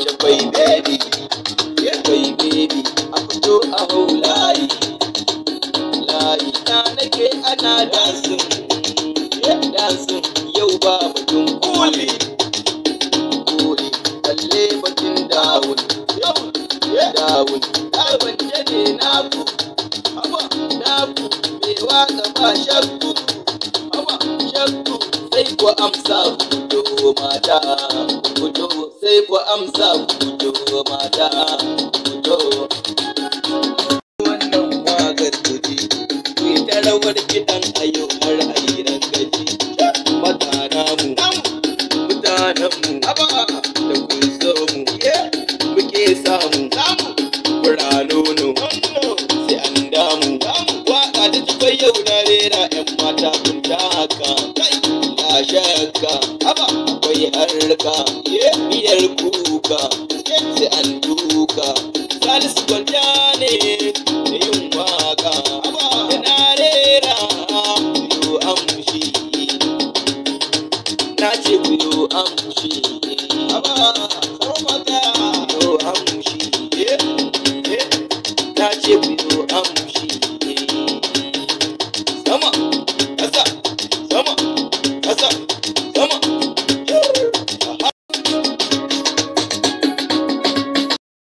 Shakwai baby, shakwai baby, a fito a hau layi. Layi na nake ana dansin, dansin yau ba batun kuli. Kuli, balle batun dawun, dawun, ɗaban jade naku, naku, mai waka ba shakku, shakku, sai ku amsa ku fito mata, fito sai ku amsa ku fito mata.